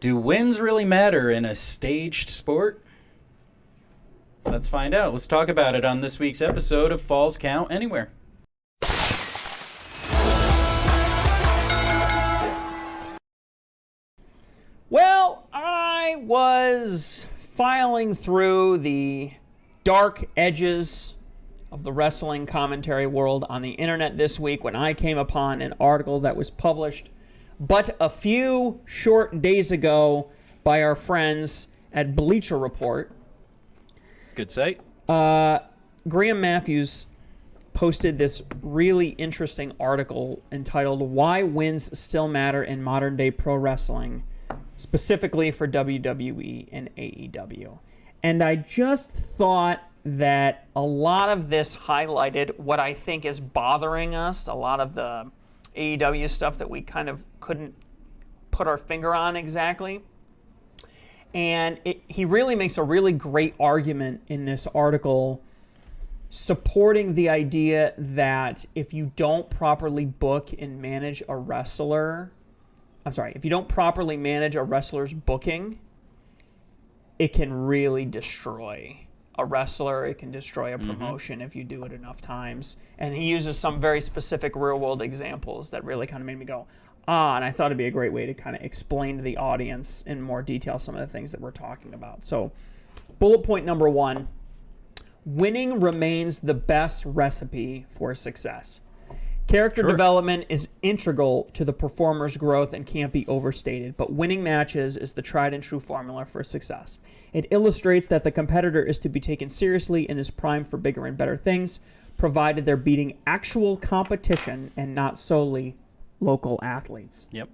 Do wins really matter in a staged sport? Let's find out. Let's talk about it on this week's episode of Falls Count Anywhere. Well, I was filing through the dark edges of the wrestling commentary world on the internet this week when I came upon an article that was published but a few short days ago by our friends at Bleacher Report. Good site. Graham Matthews posted this really interesting article entitled "Why Wins Still Matter in Modern Day Pro Wrestling," specifically for WWE and AEW. And I just thought that a lot of this highlighted what I think is bothering us, a lot of the AEW stuff that we kind of couldn't put our finger on exactly. And he really makes a really great argument in this article supporting the idea that if you don't properly book and manage a wrestler, if you don't properly manage a wrestler's booking, it can really destroy a wrestler. It can destroy a promotion if you do it enough times. And he uses some very specific real-world examples that really kind of made me go, and I thought it'd be a great way to kind of explain to the audience in more detail some of the things that we're talking about. So, bullet point number 1, winning remains the best recipe for success. Character development is integral to the performer's growth and can't be overstated, but winning matches is the tried and true formula for success. It illustrates that the competitor is to be taken seriously and is primed for bigger and better things, provided they're beating actual competition and not solely local athletes. Yep.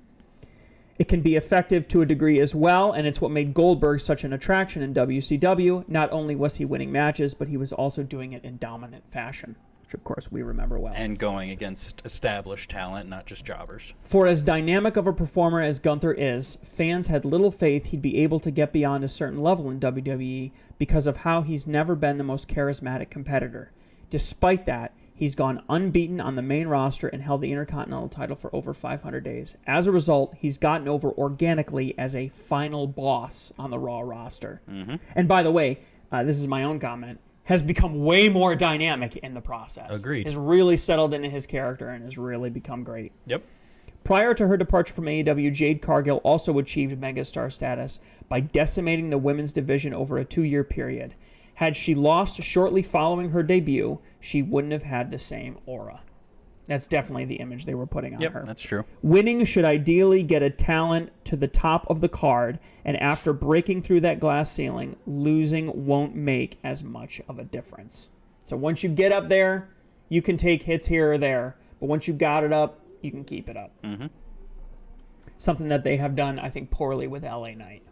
It can be effective to a degree as well, and it's what made Goldberg such an attraction in WCW. Not only was he winning matches, but he was also doing it in dominant fashion, which of course we remember well. And going against established talent, not just jobbers. For as dynamic of a performer as Gunther is, fans had little faith he'd be able to get beyond a certain level in WWE because of how he's never been the most charismatic competitor. Despite that, he's gone unbeaten on the main roster and held the Intercontinental title for over 500 days. As a result, he's gotten over organically as a final boss on the Raw roster. And by the way, this is my own comment, has become way more dynamic in the process. Agreed. Has really settled into his character and has really become great. Yep. Prior to her departure from AEW, Jade Cargill also achieved megastar status by decimating the women's division over a 2-year period. Had she lost shortly following her debut, she wouldn't have had the same aura. That's definitely the image they were putting on her. Yep, that's true. Winning should ideally get a talent to the top of the card, and after breaking through that glass ceiling, losing won't make as much of a difference. So once you get up there, you can take hits here or there, but once you got it up, you can keep it up. Something that they have done, I think, poorly with LA Knight.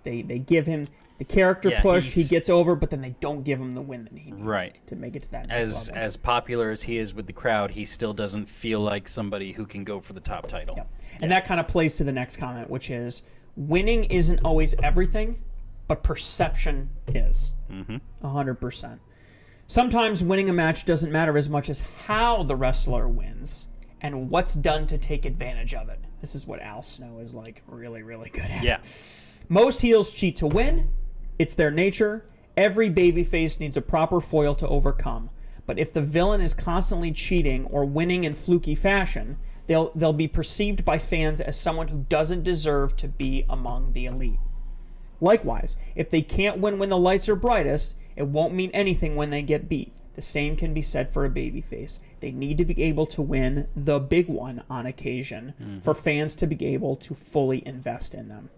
They give him the character push, he gets over, but then they don't give him the win that he needs to make it to that next level. As popular as he is with the crowd, he still doesn't feel like somebody who can go for the top title. And that kind of plays to the next comment, which is winning isn't always everything, but perception is. 100%. Sometimes winning a match doesn't matter as much as how the wrestler wins and what's done to take advantage of it. This is what Al Snow is like really, really good at. Yeah. Most heels cheat to win. It's their nature. Every babyface needs a proper foil to overcome. But if the villain is constantly cheating or winning in fluky fashion, they'll be perceived by fans as someone who doesn't deserve to be among the elite. Likewise, if they can't win when the lights are brightest, it won't mean anything when they get beat. The same can be said for a babyface. They need to be able to win the big one on occasion for fans to be able to fully invest in them.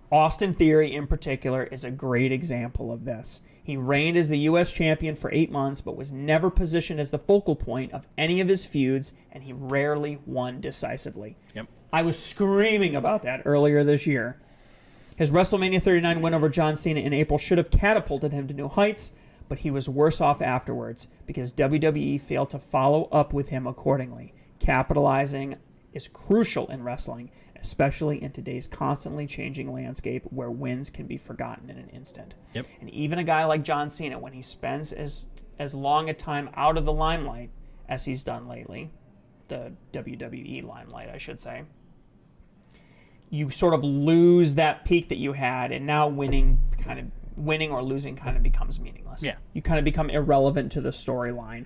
Austin Theory, in particular, is a great example of this. He reigned as the U.S. champion for 8 months, but was never positioned as the focal point of any of his feuds, and he rarely won decisively. Yep. I was screaming about that earlier this year. His WrestleMania 39 win over John Cena in April should have catapulted him to new heights, but he was worse off afterwards because WWE failed to follow up with him accordingly. Capitalizing is crucial in wrestling, especially in today's constantly changing landscape where wins can be forgotten in an instant. Yep. And even a guy like John Cena, when he spends as long a time out of the limelight as he's done lately, the WWE limelight, I should say, you sort of lose that peak that you had, and now winning or losing kind of becomes meaningless. Yeah. You kind of become irrelevant to the storyline.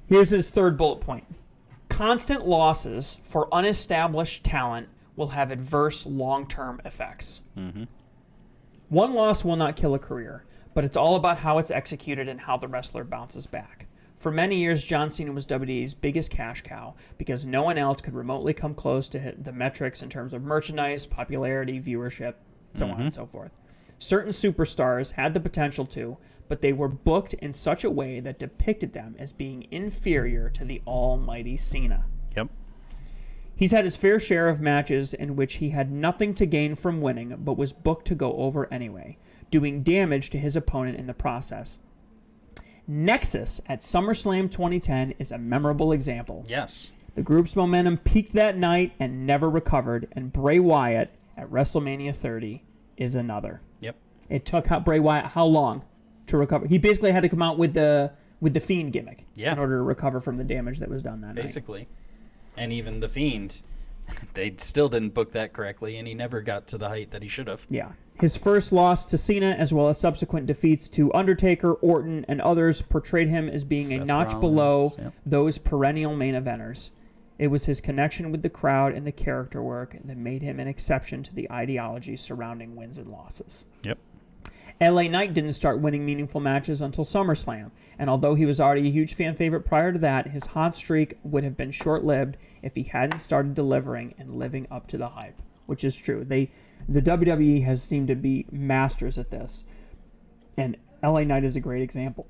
Here's his third bullet point. Constant losses for unestablished talent will have adverse long-term effects. Mm-hmm. One loss will not kill a career, but it's all about how it's executed and how the wrestler bounces back. For many years, John Cena was WWE's biggest cash cow because no one else could remotely come close to hit the metrics in terms of merchandise, popularity, viewership, so on and so forth. Certain superstars had the potential to, but they were booked in such a way that depicted them as being inferior to the almighty Cena. Yep. He's had his fair share of matches in which he had nothing to gain from winning, but was booked to go over anyway, doing damage to his opponent in the process. Nexus at SummerSlam 2010 is a memorable example. Yes. The group's momentum peaked that night and never recovered, and Bray Wyatt at WrestleMania 30 is another. Yep. It took Bray Wyatt how long to recover? He basically had to come out with the Fiend gimmick in order to recover from the damage that was done that night. Basically. And even the Fiend, they still didn't book that correctly, and he never got to the height that he should have. Yeah. His first loss to Cena, as well as subsequent defeats to Undertaker, Orton, and others, portrayed him as being Seth a notch Rollins, below yep. those perennial main eventers. It was his connection with the crowd and the character work that made him an exception to the ideology surrounding wins and losses. Yep. LA Knight didn't start winning meaningful matches until SummerSlam, and although he was already a huge fan favorite prior to that, his hot streak would have been short-lived if he hadn't started delivering and living up to the hype, which is true. The WWE has seemed to be masters at this, and LA Knight is a great example.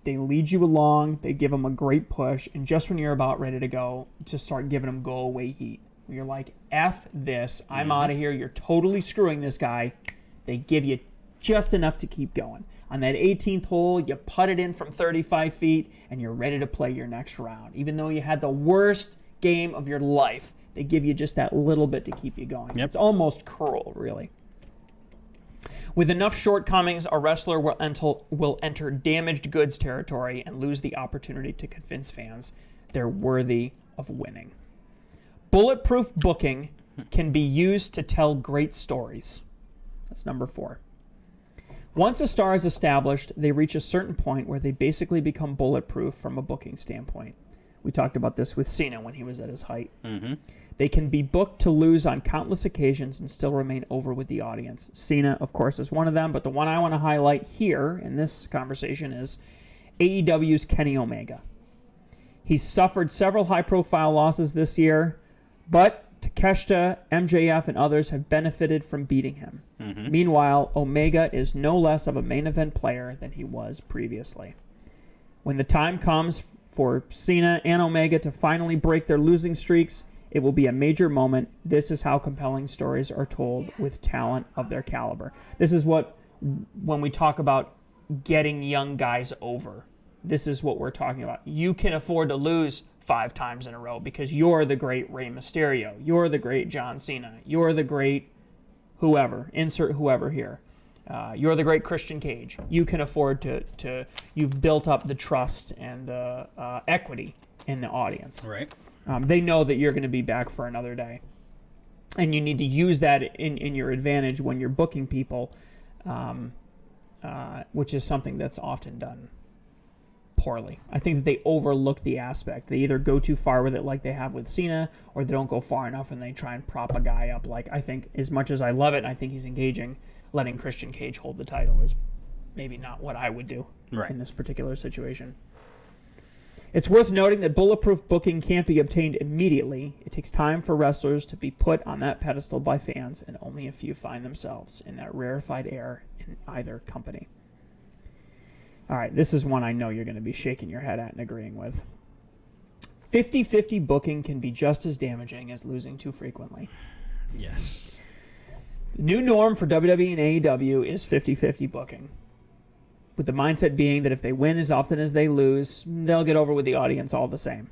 They lead you along, they give them a great push, and just when you're about ready to go, to start giving them go-away heat. You're like, F this, I'm out of here, you're totally screwing this guy. They give you just enough to keep going. On that 18th hole, you putt it in from 35 feet, and you're ready to play your next round. Even though you had the worst game of your life, they give you just that little bit to keep you going. Yep. It's almost cruel, really. With enough shortcomings, a wrestler will enter damaged goods territory and lose the opportunity to convince fans they're worthy of winning. Bulletproof booking can be used to tell great stories. That's number 4. Once a star is established, they reach a certain point where they basically become bulletproof from a booking standpoint. We talked about this with Cena when he was at his height. Mm-hmm. They can be booked to lose on countless occasions and still remain over with the audience. Cena, of course, is one of them, but the one I want to highlight here in this conversation is AEW's Kenny Omega. He's suffered several high-profile losses this year, but Takeshita, MJF, and others have benefited from beating him. Mm-hmm. Meanwhile, Omega is no less of a main event player than he was previously. When the time comes for Cena and Omega to finally break their losing streaks, it will be a major moment. This is how compelling stories are told with talent of their caliber. This is what, when we talk about getting young guys over, this is what we're talking about. You can afford to lose 5 times in a row because you're the great Rey Mysterio. You're the great John Cena. You're the great whoever. Insert whoever here. You're the great Christian Cage. You can afford to you've built up the trust and the equity in the audience. Right. They know that you're going to be back for another day. And you need to use that in your advantage when you're booking people, which is something that's often done poorly. I think that they overlook the aspect. They either go too far with it like they have with Cena, or they don't go far enough and they try and prop a guy up. Like, I think as much as I love it, and I think he's engaging, letting Christian Cage hold the title is maybe not what I would do in this particular situation. It's worth noting that bulletproof booking can't be obtained immediately. It takes time for wrestlers to be put on that pedestal by fans, and only a few find themselves in that rarefied air in either company. All right, this is one I know you're going to be shaking your head at and agreeing with. 50-50 booking can be just as damaging as losing too frequently. Yes. The new norm for WWE and AEW is 50-50 booking, with the mindset being that if they win as often as they lose, they'll get over with the audience all the same.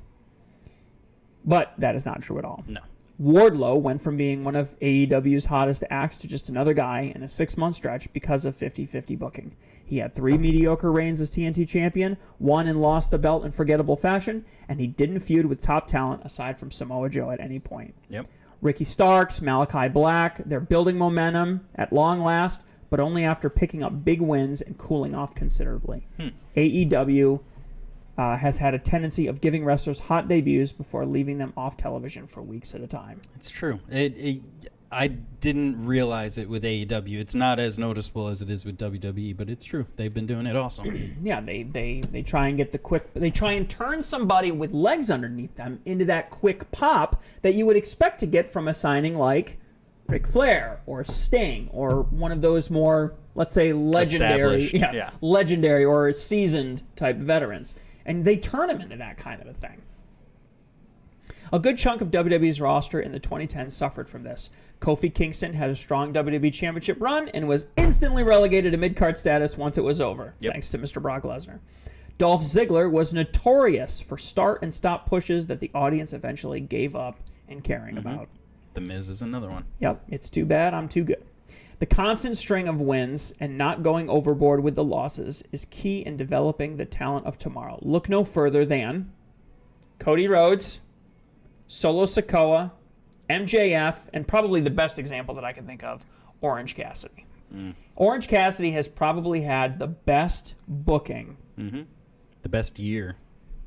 But that is not true at all. No. Wardlow went from being one of AEW's hottest acts to just another guy in a 6-month stretch because of 50-50 booking. He had 3 mediocre reigns as TNT champion, won and lost the belt in forgettable fashion, and he didn't feud with top talent aside from Samoa Joe at any point. Yep. Ricky Starks, Malachi Black, they're building momentum at long last, but only after picking up big wins and cooling off considerably. AEW has had a tendency of giving wrestlers hot debuts before leaving them off television for weeks at a time. It's true. I didn't realize it with AEW. It's not as noticeable as it is with WWE, but it's true. They've been doing it also. Yeah, they try and get the quick. They try and turn somebody with legs underneath them into that quick pop that you would expect to get from a signing like Ric Flair or Sting or one of those more, let's say, legendary, legendary or seasoned type veterans, and they turn them into that kind of a thing. A good chunk of WWE's roster in the 2010s suffered from this. Kofi Kingston had a strong WWE Championship run and was instantly relegated to mid-card status once it was over, thanks to Mr. Brock Lesnar. Dolph Ziggler was notorious for start and stop pushes that the audience eventually gave up in caring about. The Miz is another one. Yep, it's too bad, I'm too good. The constant string of wins and not going overboard with the losses is key in developing the talent of tomorrow. Look no further than Cody Rhodes, Solo Sikoa, MJF, and probably the best example that I can think of, Orange Cassidy. Orange Cassidy has probably had the best booking. The best year.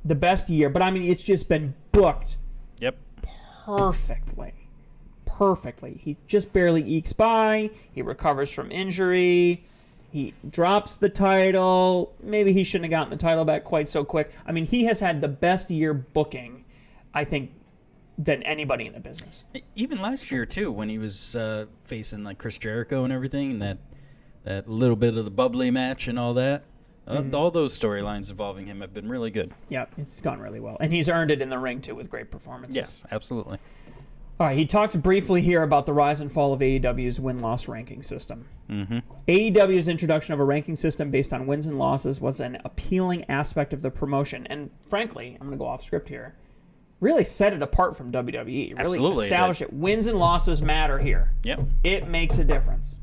The best year, but I mean, it's just been booked perfectly. He just barely ekes by. He recovers from injury. He drops the title. Maybe he shouldn't have gotten the title back quite so quick. I mean, he has had the best year booking, I think, than anybody in the business. Even last year, too, when he was facing like Chris Jericho and everything, and that little bit of the bubbly match and all that. All those storylines involving him have been really good. Yeah, it's gone really well. And he's earned it in the ring, too, with great performances. Yes, absolutely. All right, he talked briefly here about the rise and fall of AEW's win-loss ranking system. AEW's introduction of a ranking system based on wins and losses was an appealing aspect of the promotion. And frankly, I'm going to go off script here, really set it apart from WWE. Really establish it. Wins and losses matter here. Yep. It makes a difference.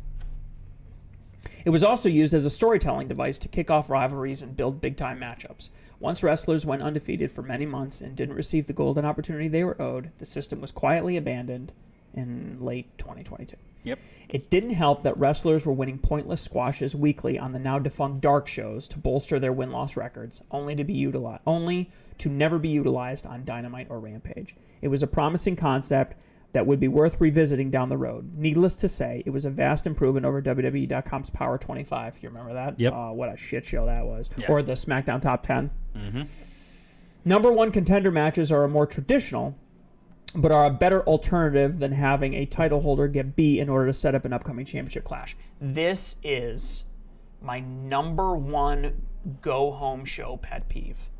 It was also used as a storytelling device to kick off rivalries and build big-time matchups. Once wrestlers went undefeated for many months and didn't receive the golden opportunity they were owed, the system was quietly abandoned in late 2022. Yep. It didn't help that wrestlers were winning pointless squashes weekly on the now defunct dark shows to bolster their win-loss records, only to never be utilized on Dynamite or Rampage. It was a promising concept that would be worth revisiting down the road. Needless to say, it was a vast improvement over WWE.com's Power 25. You remember that? Yep. What a shit show that was. Yeah. Or the SmackDown Top 10. Number one contender matches are a more traditional, but are a better alternative than having a title holder get beat in order to set up an upcoming championship clash. This is my number one go-home show pet peeve.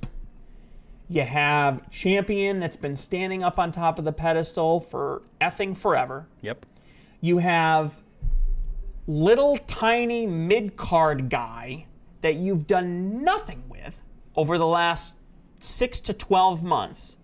You have champion that's been standing up on top of the pedestal for effing forever. Yep. You have little tiny mid-card guy that you've done nothing with over the last 6 to 12 months.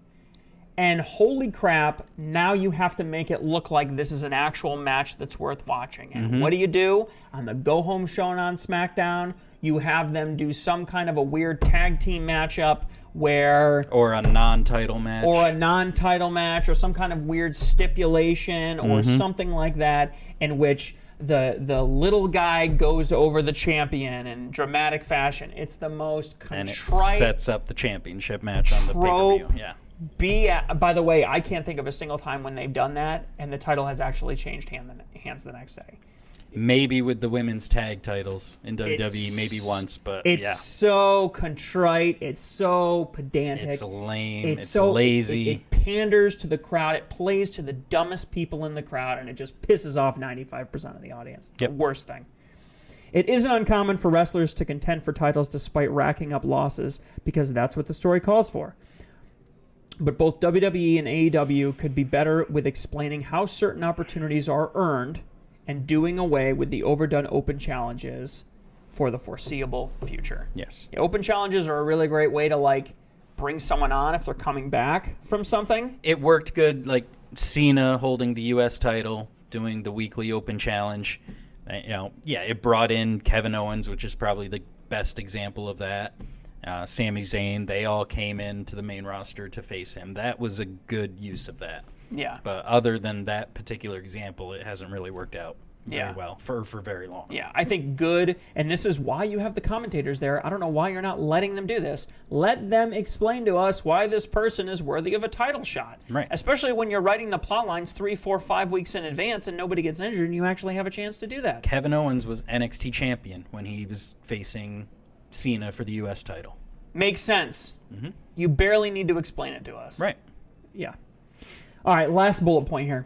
And holy crap, now you have to make it look like this is an actual match that's worth watching. And what do? On the go-home show on SmackDown, you have them do some kind of a weird tag team matchup where... Or a non-title match. Or some kind of weird stipulation or something like that in which the little guy goes over the champion in dramatic fashion. It's the most contrite... And it sets up the championship match on the pay-per-view. Yeah. By the way, I can't think of a single time when they've done that and the title has actually changed hands the next day. Maybe with the women's tag titles in WWE, maybe once, but it's so contrite. It's so pedantic. It's lame. It's so lazy. It panders to the crowd. It plays to the dumbest people in the crowd, and it just pisses off 95% of the audience. It's the worst thing. It isn't uncommon for wrestlers to contend for titles despite racking up losses because that's what the story calls for. But both WWE and AEW could be better with explaining how certain opportunities are earned and doing away with the overdone open challenges for the foreseeable future. Yes. The open challenges are a really great way to, bring someone on if they're coming back from something. It worked good, like Cena holding the U.S. title, doing the weekly open challenge. It brought in Kevin Owens, which is probably the best example of that. Sami Zayn, they all came into the main roster to face him. That was a good use of that. Yeah. But other than that particular example, it hasn't really worked out very well for very long. Yeah, I think good, and this is why you have the commentators there. I don't know why you're not letting them do this. Let them explain to us why this person is worthy of a title shot. Right. Especially when you're writing the plot lines 3, 4, 5 weeks in advance and nobody gets injured and you actually have a chance to do that. Kevin Owens was NXT champion when he was facing Cena for the U.S. title. Makes sense. You barely need to explain it to us. Right. Yeah. All right, last bullet point here.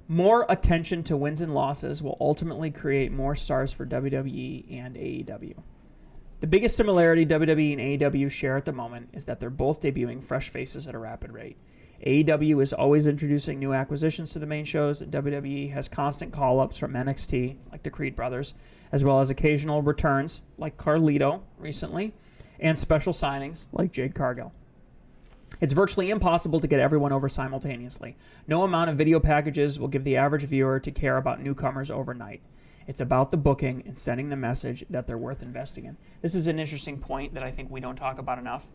More attention to wins and losses will ultimately create more stars for WWE and AEW. The biggest similarity WWE and AEW share at the moment is that they're both debuting fresh faces at a rapid rate. AEW is always introducing new acquisitions to the main shows, and WWE has constant call-ups from NXT, like the Creed brothers, as well as occasional returns, like Carlito recently, and special signings, like Jade Cargill. It's virtually impossible to get everyone over simultaneously. No amount of video packages will give the average viewer to care about newcomers overnight. It's about the booking and sending the message that they're worth investing in. This is an interesting point that I think we don't talk about enough.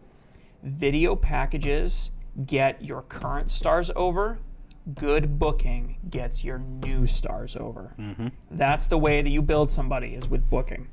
Video packages get your current stars over. Good booking gets your new stars over. That's the way that you build somebody, is with booking.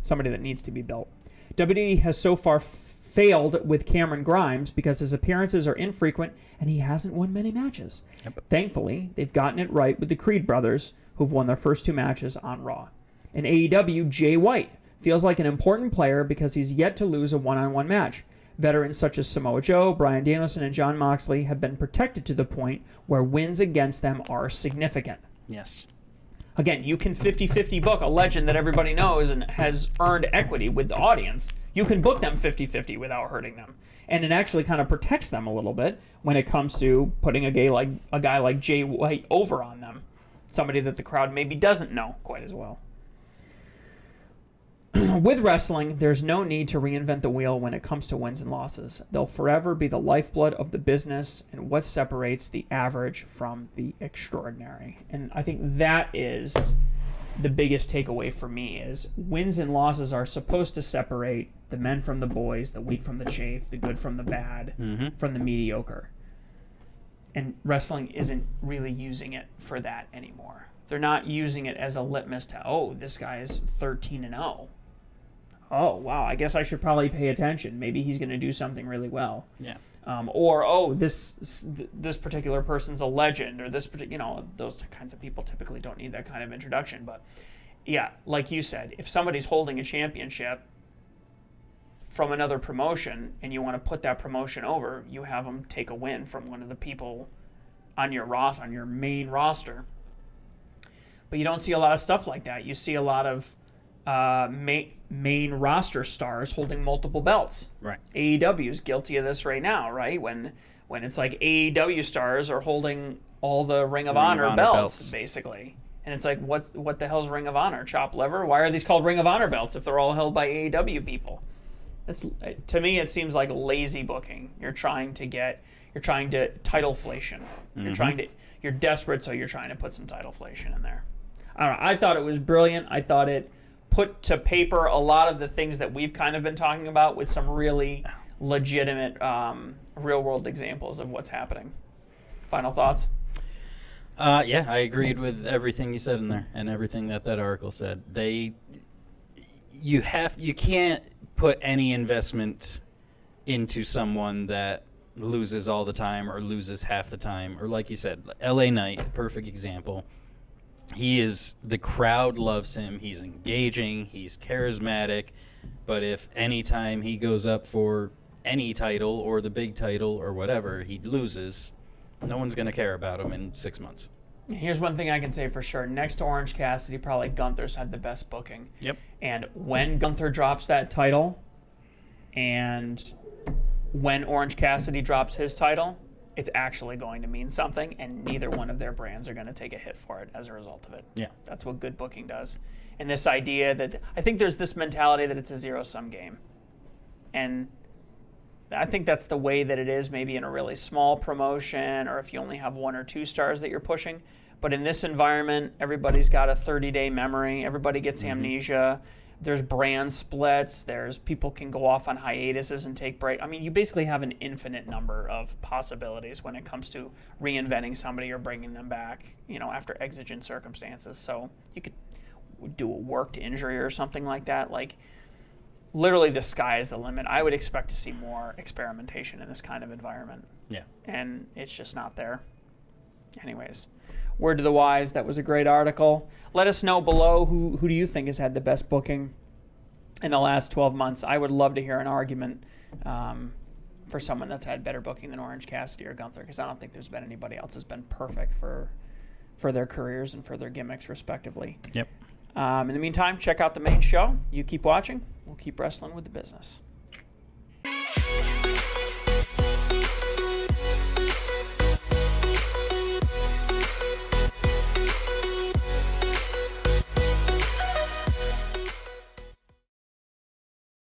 Somebody that needs to be built. WWE has so far failed with Cameron Grimes because his appearances are infrequent and he hasn't won many matches. Thankfully, they've gotten it right with the Creed brothers, who've won their first 2 matches on Raw. In AEW, Jay White feels like an important player because he's yet to lose a one-on-one match. Veterans such as Samoa Joe, Bryan Danielson, and Jon Moxley have been protected to the point where wins against them are significant. Yes. Again, you can 50-50 book a legend that everybody knows and has earned equity with the audience. You can book them 50-50 without hurting them. And it actually kind of protects them a little bit when it comes to putting a guy like Jay White over on them. Somebody that the crowd maybe doesn't know quite as well. With wrestling, there's no need to reinvent the wheel when it comes to wins and losses. They'll forever be the lifeblood of the business and what separates the average from the extraordinary. And I think that is the biggest takeaway for me, is wins and losses are supposed to separate the men from the boys, the wheat from the chaff, the good from the bad, from the mediocre. And wrestling isn't really using it for that anymore. They're not using it as a litmus to, oh, this guy is 13-0. Oh, wow, I guess I should probably pay attention. Maybe he's going to do something really well. Yeah. Or, oh, this particular person's a legend, or this particular, those kinds of people typically don't need that kind of introduction. But yeah, like you said, if somebody's holding a championship from another promotion and you want to put that promotion over, you have them take a win from one of the people on your main roster. But you don't see a lot of stuff like that. You see a lot of main roster stars holding multiple belts. Right. AEW is guilty of this right now, right? When it's like AEW stars are holding all the Ring of Honor belts, basically. And it's like, what the hell's Ring of Honor? Chopped liver? Why are these called Ring of Honor belts if they're all held by AEW people? To me, it seems like lazy booking. You're trying to titleflation. You're desperate, so you're trying to put some titleflation in there. I don't know. I thought it was brilliant. I thought it put to paper a lot of the things that we've kind of been talking about with some really legitimate real-world examples of what's happening. Final thoughts? Yeah, I agreed with everything you said in there and everything that article said. You can't put any investment into someone that loses all the time or loses half the time, or like you said, LA Knight, perfect example. The crowd loves him. He's engaging. He's charismatic. But if any time he goes up for any title or the big title or whatever, he loses, no one's going to care about him in 6 months. Here's one thing I can say for sure. Next to Orange Cassidy, probably Gunther's had the best booking. Yep. And when Gunther drops that title and when Orange Cassidy drops his title, it's actually going to mean something, and neither one of their brands are going to take a hit for it as a result of it. Yeah. That's what good booking does. And this idea that, I think there's this mentality that it's a zero-sum game. And I think that's the way that it is maybe in a really small promotion, or if you only have 1 or 2 stars that you're pushing. But in this environment, everybody's got a 30-day memory. Everybody gets amnesia. There's brand splits. There's people can go off on hiatuses and take break. I mean, you basically have an infinite number of possibilities when it comes to reinventing somebody or bringing them back, after exigent circumstances. So you could do a work to injury or something like that. Like, literally the sky is the limit. I would expect to see more experimentation in this kind of environment. Yeah. And it's just not there. Anyways, word to the wise, that was a great article. Let us know below who do you think has had the best booking in the last 12 months. I would love to hear an argument for someone that's had better booking than Orange Cassidy or Gunther, because I don't think there's been anybody else that's been perfect for their careers and for their gimmicks, respectively. Yep. In the meantime, check out the main show. You keep watching. We'll keep wrestling with the business.